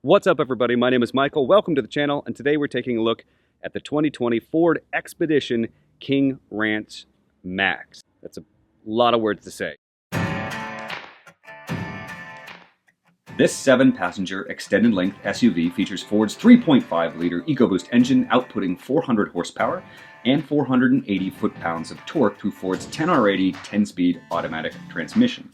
What's up, everybody? My name is Michael. Welcome to the channel, and today we're taking a look at the 2020 Ford Expedition King Ranch Max. That's a lot of words to say. This 7-passenger extended-length SUV features Ford's 3.5-liter EcoBoost engine outputting 400 horsepower and 480 foot-pounds of torque through Ford's 10R80 10-speed automatic transmission.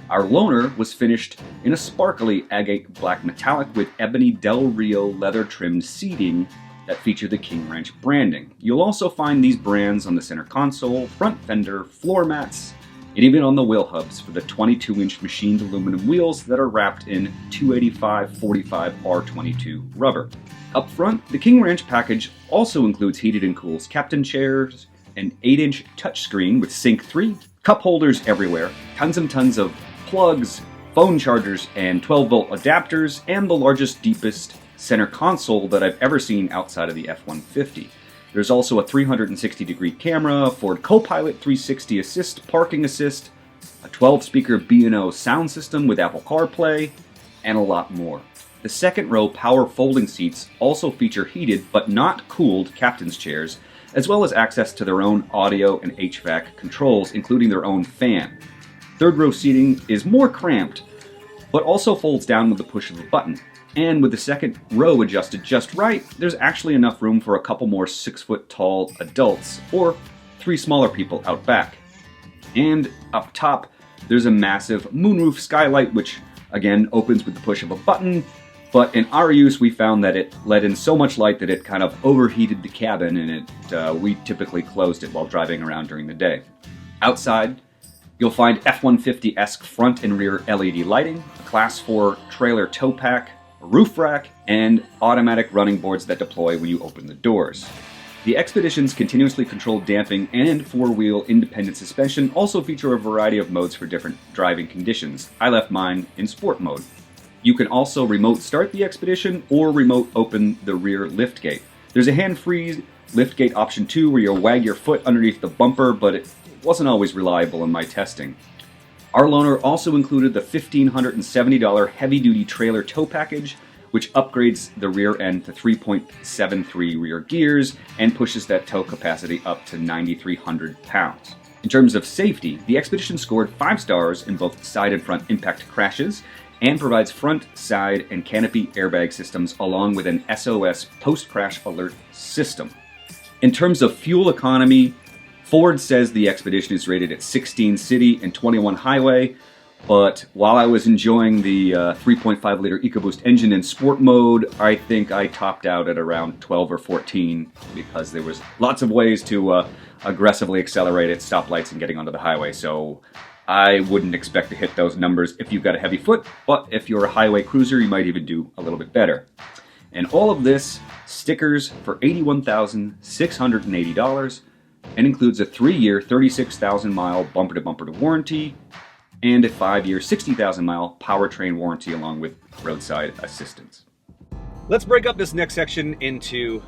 Our loaner was finished in a sparkly agate black metallic with ebony Del Rio leather-trimmed seating that feature the King Ranch branding. You'll also find these brands on the center console, front fender, floor mats, and even on the wheel hubs for the 22-inch machined aluminum wheels that are wrapped in 285/45 R22 rubber. Up front, the King Ranch package also includes heated and cooled captain chairs, an 8-inch touchscreen with Sync 3, cup holders everywhere, tons and tons of plugs, phone chargers, and 12-volt adapters, and the largest, deepest center console that I've ever seen outside of the F-150. There's also a 360-degree camera, Ford Copilot 360 Assist, Parking Assist, a 12-speaker B&O sound system with Apple CarPlay, and a lot more. The second-row power folding seats also feature heated but not cooled captain's chairs, as well as access to their own audio and HVAC controls, including their own fan. Third-row seating is more cramped, but also folds down with the push of a button. And with the second row adjusted just right, there's actually enough room for a couple more 6-foot-tall adults, or 3 smaller people out back. And up top, there's a massive moonroof skylight, which again opens with the push of a button, but in our use we found that it let in so much light that it kind of overheated the cabin, and we typically closed it while driving around during the day. Outside, you'll find F-150-esque front and rear LED lighting, a Class 4 trailer tow pack, a roof rack, and automatic running boards that deploy when you open the doors. The Expedition's continuously controlled damping and 4-wheel independent suspension also feature a variety of modes for different driving conditions. I left mine in sport mode. You can also remote start the Expedition or remote open the rear liftgate. There's a hand-free liftgate option too, where you'll wag your foot underneath the bumper, but it wasn't always reliable in my testing. Our loaner also included the $1,570 heavy-duty trailer tow package, which upgrades the rear end to 3.73 rear gears and pushes that tow capacity up to 9,300 pounds. In terms of safety, the Expedition scored 5 stars in both side and front impact crashes and provides front, side, and canopy airbag systems along with an SOS post-crash alert system. In terms of fuel economy, Ford says the Expedition is rated at 16 city and 21 highway, but while I was enjoying the 3.5-liter EcoBoost engine in sport mode, I think I topped out at around 12 or 14 because there was lots of ways to aggressively accelerate at stoplights and getting onto the highway, so I wouldn't expect to hit those numbers if you've got a heavy foot, but if you're a highway cruiser, you might even do a little bit better. And all of this, stickers for $81,680, and includes a 3-year, 36,000-mile bumper-to-bumper warranty and a 5-year, 60,000-mile powertrain warranty along with roadside assistance. Let's break up this next section into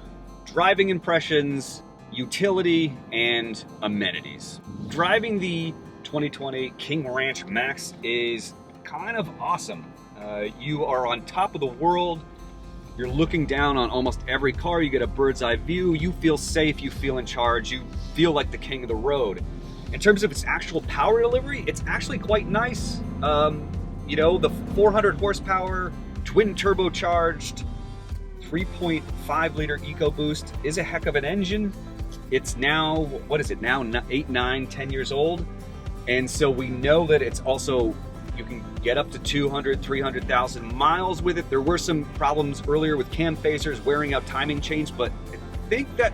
driving impressions, utility, and amenities. Driving the 2020 King Ranch Max is kind of awesome. You are on top of the world. You're looking down on almost every car. You get a bird's eye view. You feel safe. You feel in charge. You feel like the king of the road. In terms of its actual power delivery, it's actually quite nice. You know, the 400 horsepower, twin turbocharged, 3.5-liter EcoBoost is a heck of an engine. It's now, what is it now, 8, 9, 10 years old. And so we know that it's also, you can get up to 200, 300,000 miles with it. There were some problems earlier with cam phasers wearing out timing chains, but I think that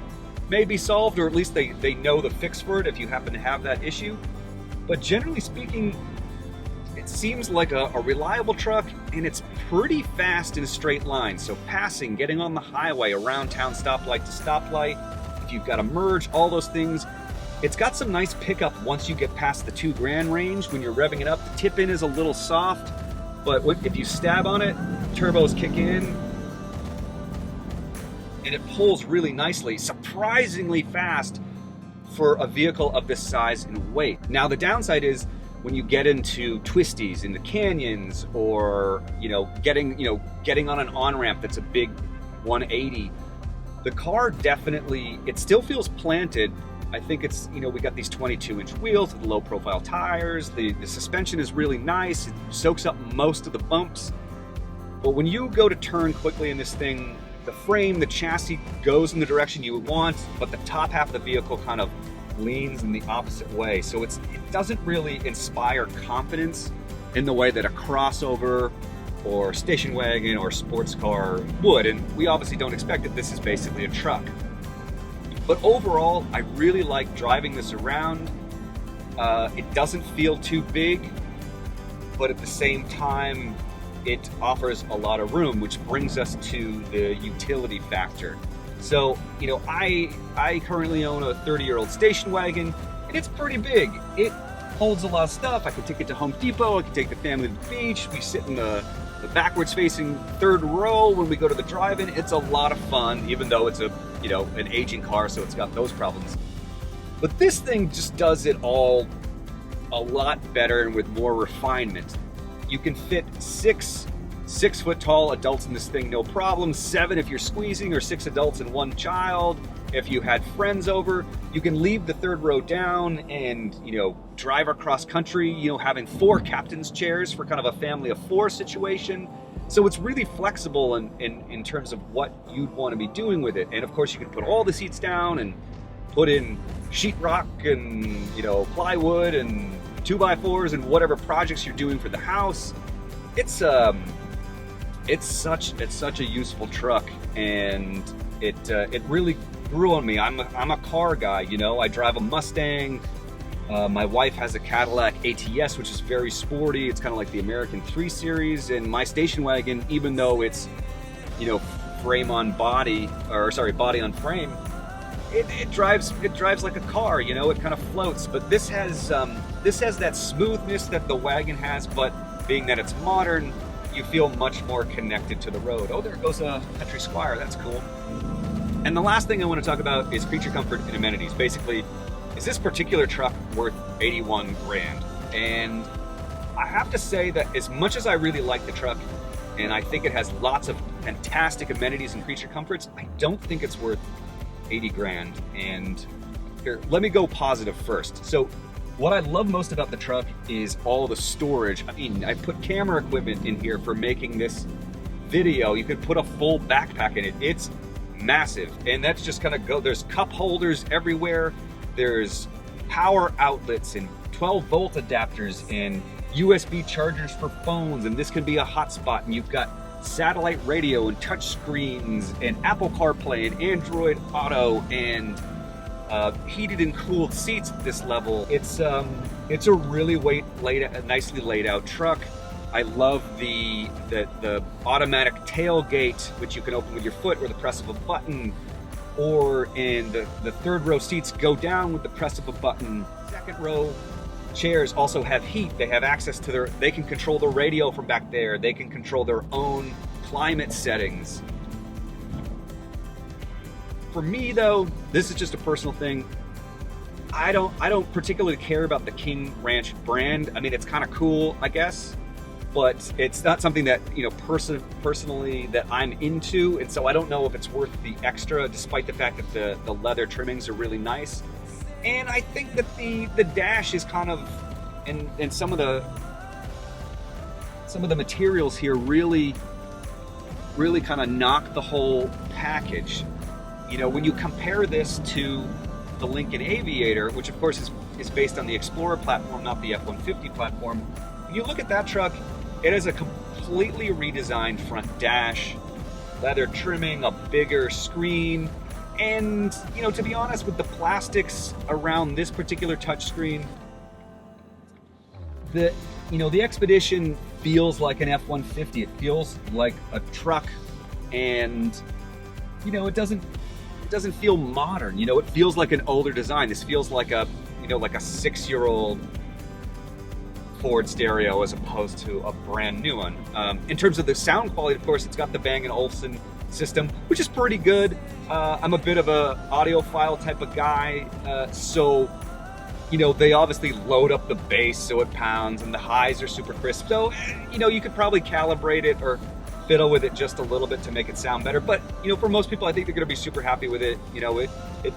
may be solved, or at least they know the fix for it if you happen to have that issue. But generally speaking, it seems like a reliable truck, and it's pretty fast in a straight line. So passing, getting on the highway, around town, stoplight to stoplight, if you've got to merge, all those things. It's got some nice pickup once you get past the 2 grand range. When you're revving it up, the tip in is a little soft, but if you stab on it, turbos kick in, and it pulls really nicely, surprisingly fast for a vehicle of this size and weight. Now the downside is when you get into twisties in the canyons, or getting on an on-ramp that's a big 180, the car definitely, it still feels planted. I think it's, we got these 22-inch wheels with low profile tires. The suspension is really nice. It soaks up most of the bumps. But when you go to turn quickly in this thing, the frame, the chassis goes in the direction you want, but the top half of the vehicle kind of leans in the opposite way. So it doesn't really inspire confidence in the way that a crossover or station wagon or sports car would. And we obviously don't expect it. This is basically a truck. But overall, I really like driving this around. It doesn't feel too big, but at the same time, it offers a lot of room, which brings us to the utility factor. So, I currently own a 30-year-old station wagon, and it's pretty big. It holds a lot of stuff. I could take it to Home Depot. I could take the family to the beach. We sit in the backwards-facing third row when we go to the drive-in. It's a lot of fun, even though it's an aging car, so it's got those problems. But this thing just does it all a lot better and with more refinement. You can fit six 6-foot-tall adults in this thing, no problem. 7 if you're squeezing, or 6 adults and 1 child. If you had friends over, you can leave the third row down and, drive across country, having 4 captain's chairs for kind of a family of 4 situation. So it's really flexible in terms of what you'd want to be doing with it. And of course, you can put all the seats down and put in sheetrock and, plywood and 2x4s and whatever projects you're doing for the house. It's such a useful truck, and it really grew on me. I'm a car guy, I drive a Mustang. My wife has a Cadillac ATS, which is very sporty. It's kind of like the American 3 Series, and my station wagon, even though it's, body on frame, it drives like a car. It kind of floats. But this has that smoothness that the wagon has, but being that it's modern, you feel much more connected to the road. Oh, there goes a Country Squire. That's cool. And the last thing I want to talk about is creature comfort and amenities. Basically, is this particular truck worth 81 grand? And I have to say that as much as I really like the truck, and I think it has lots of fantastic amenities and creature comforts, I don't think it's worth 80 grand. And here, let me go positive first. So what I love most about the truck is all the storage. I mean, I put camera equipment in here for making this video. You could put a full backpack in it. It's massive. And that's just kind of there's cup holders everywhere. There's power outlets and 12-volt adapters and USB chargers for phones. And this can be a hotspot. And you've got satellite radio and touch screens and Apple CarPlay and Android Auto and heated and cooled seats at this level. It's a really nicely laid out truck. I love the automatic tailgate, which you can open with your foot or the press of a button, and the third row seats go down with the press of a button. Second row chairs also have heat. They have access to they can control the radio from back there. They can control their own climate settings. For me, though, this is just a personal thing. I don't particularly care about the King Ranch brand. I mean, it's kind of cool, I guess, but it's not something that personally that I'm into, and so I don't know if it's worth the extra, despite the fact that the leather trimmings are really nice. And I think that the dash is kind of, and some of the materials here really kind of knock the whole package. When you compare this to the Lincoln Aviator, which of course is based on the Explorer platform, not the F-150 platform, when you look at that truck, it has a completely redesigned front dash, leather trimming, a bigger screen, and, to be honest, with the plastics around this particular touchscreen, the Expedition feels like an F-150. It feels like a truck, and, it doesn't feel modern. It feels like an older design. This feels like a 6-year-old Ford stereo as opposed to a brand new one. In terms of the sound quality, of course, it's got the Bang & Olufsen system, which is pretty good. I'm a bit of a audiophile type of guy, so you know, they obviously load up the bass so it pounds, and the highs are super crisp. So, you know, you could probably calibrate it or fiddle with it just a little bit to make it sound better. But, you know, for most people, I think they're going to be super happy with it. You know, it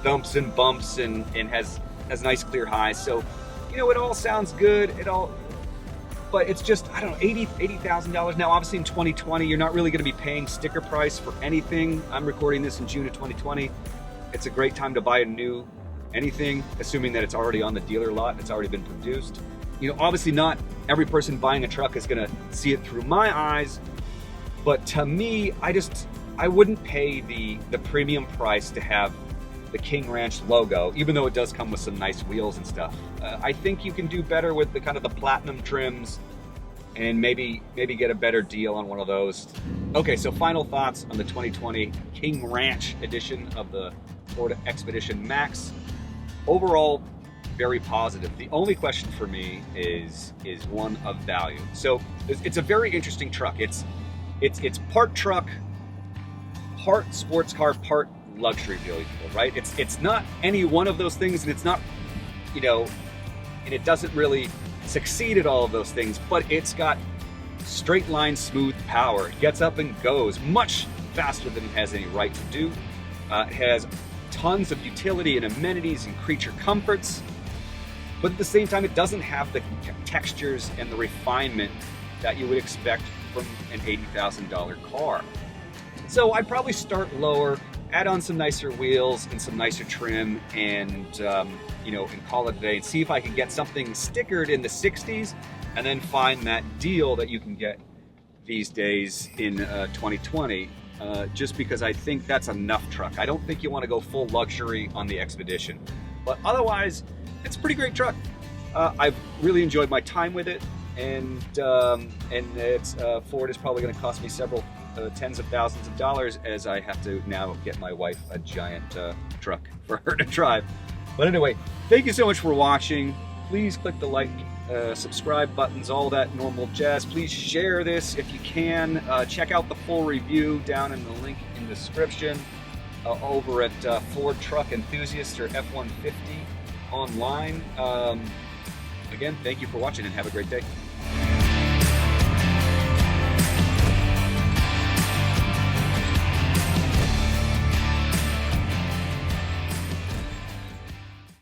thumps and bumps and has nice clear highs. So, you know, it all sounds good. But it's just, I don't know, $80,000. Now, obviously in 2020, you're not really going to be paying sticker price for anything. I'm recording this in June of 2020. It's a great time to buy a new anything, assuming that it's already on the dealer lot, it's already been produced. You know, obviously not every person buying a truck is going to see it through my eyes, but to me, I wouldn't pay the premium price to have the King Ranch logo, even though it does come with some nice wheels and stuff. I think you can do better with the kind of the platinum trims and maybe get a better deal on one of those. Okay, so final thoughts on the 2020 King Ranch edition of the Ford Expedition Max. Overall, very positive. The only question for me is one of value. So it's a very interesting truck. It's part truck, part sports car, part luxury vehicle, right? It's not any one of those things, and it's not, you know, and it doesn't really succeed at all of those things, but it's got straight line, smooth power. It gets up and goes much faster than it has any right to do. It has tons of utility and amenities and creature comforts, but at the same time, it doesn't have the textures and the refinement that you would expect from an $80,000 car. So I'd probably start lower, add on some nicer wheels and some nicer trim, and you know, and call it a day, and see if I can get something stickered in the 60s, and then find that deal that you can get these days in 2020. Just because I think that's enough truck. I don't think you want to go full luxury on the Expedition, but otherwise, it's a pretty great truck. I've really enjoyed my time with it, and it's Ford is probably going to cost me several tens of thousands of dollars, as I have to now get my wife a giant truck for her to drive. But anyway, thank you so much for watching. Please click the like, subscribe buttons, all that normal jazz. Please share this if you can. Check out the full review down in the link in the description over at Ford Truck Enthusiast or F-150 online. Again, thank you for watching and have a great day.